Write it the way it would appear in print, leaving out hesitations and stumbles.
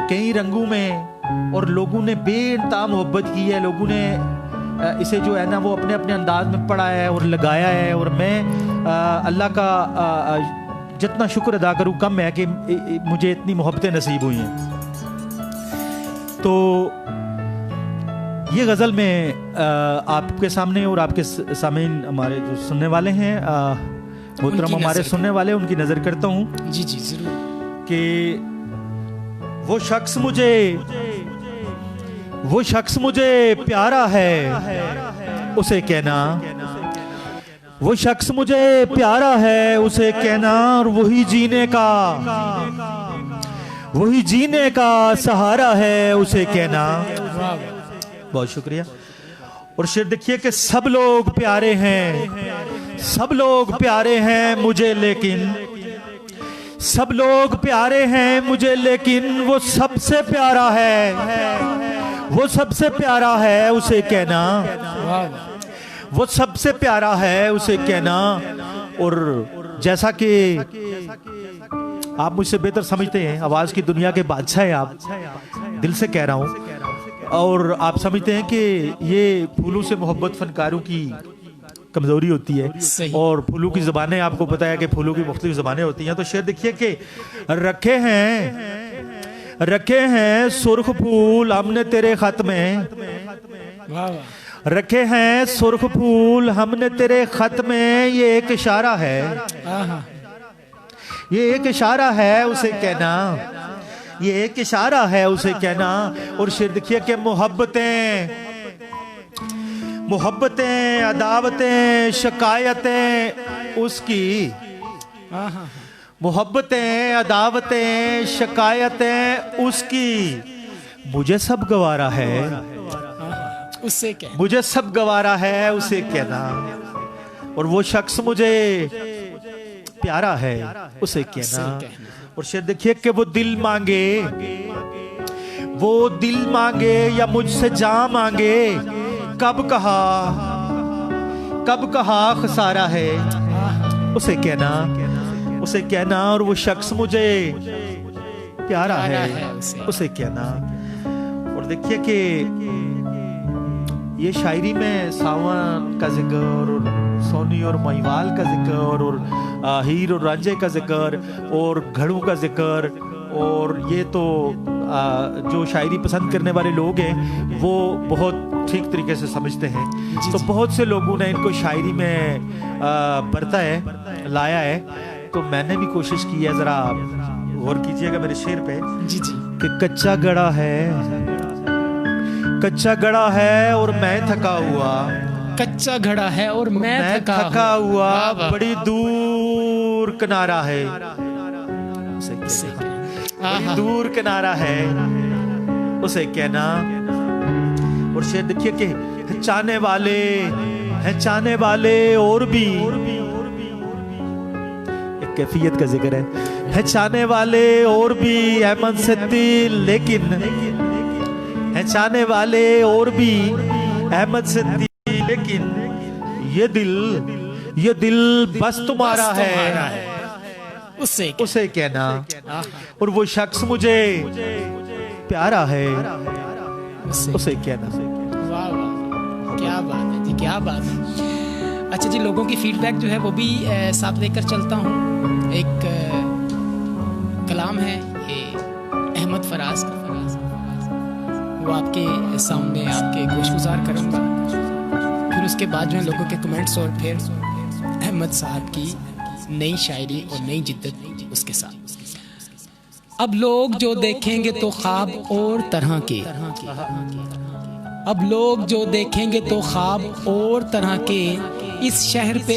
कई रंगों में, और लोगों ने बेइंतहा मोहब्बत की है। लोगों ने इसे जो है ना वो अपने अपने अंदाज में पढ़ा है और लगाया है। और मैं अल्लाह का जितना शुक्र अदा करूँ कम है कि मुझे इतनी मोहब्बतें नसीब हुई हैं। तो ये गज़ल में आपके सामने और आपके सामीन हमारे जो सुनने वाले हैं, मोहतरम हमारे सुनने वाले, उनकी नज़र करता हूँ। जी जी जरूर। कि वो शख्स मुझे प्यारा है उसे कहना, वो शख्स मुझे प्यारा है उसे कहना, और वही जीने का सहारा है उसे कहना। बहुत शुक्रिया। और शेर देखिए कि सब लोग प्यारे हैं मुझे, लेकिन सब लोग प्यारे हैं मुझे, लेकिन वो सबसे प्यारा है उसे कहना, वो सबसे प्यारा है उसे कहना। और जैसा कि आप मुझसे बेहतर समझते हैं, आवाज की दुनिया के बादशाह हैं आप, दिल से कह रहा हूं। और आप समझते हैं कि ये फूलों से मोहब्बत फनकारों की कमजोरी होती है, और फूलों की ज़बानें, आपको पता है कि फूलों की मुख्तलिफ ज़बानें होती हैं। तो शेर देखिए कि रखे हैं सुर्ख फूल हमने तेरे खत में, रखे हैं सुर्ख फूल हमने तेरे खत में, ये एक इशारा है उसे कहना, ये एक इशारा है उसे कहना। और शेर देखिए कि मोहब्बतें अदावतें शिकायतें उसकी, मोहब्बतें अदावतें शिकायतें उसकी, मुझे सब गवारा है उससे क्या, मुझे सब गवारा है उसे कहना। और वो शख्स मुझे प्यारा है उसे कहना। और शेर देखिए कि वो दिल मांगे या मुझसे जान मांगे, कब कहा खसारा है उसे कहना। और वो शख्स मुझे प्यारा है उसे कहना। और देखिए कि ये शायरी में सावन का जिक्र और सोनी और महिवाल का जिक्र और हीर और रांझे का जिक्र और घड़ों का जिक्र, और ये तो जो शायरी पसंद करने वाले लोग हैं वो बहुत ठीक तरीके से समझते हैं। तो बहुत से लोगों ने इनको शायरी में बरता है, लाया है। तो मैंने भी कोशिश की है, जरा गौर कीजिएगा मेरे शेर पे। जी जी। कि कच्चा गड़ा है और मैं थका हुआ, कच्चा घड़ा है और मैं थका हुआ, बड़ी दूर किनारा है, बड़ी दूर किनारा है उसे कहना। और शेर देखिए कि चाहने वाले और भी, एक कैफियत का जिक्र है चाहने वाले और भी अहमद सिद्दी, लेकिन है चाहने वाले और भी अहमद सिद्दी, लेकिन ये दिल बस तुम्हारा है उसे कहना। और वो शख्स मुझे प्यारा है उसे कहना। वाह वाह, क्या बात है जी, क्या बात है। अच्छा जी, लोगों की फीडबैक जो है वो भी साथ लेकर चलता हूँ। एक कलाम है ये अहमद फराज का, वो आपके सामने आपके गोशगुजार करूँगा। फिर उसके बाद जो है लोगों के कमेंट्स, और फिर अहमद साहब की नई शायरी और नई जिद्दत उसके साथ। अब लोग जो देखेंगे तो ख्वाब और तरह के, अब लोग जो देखेंगे तो ख्वाब और तरह के, इस शहर पे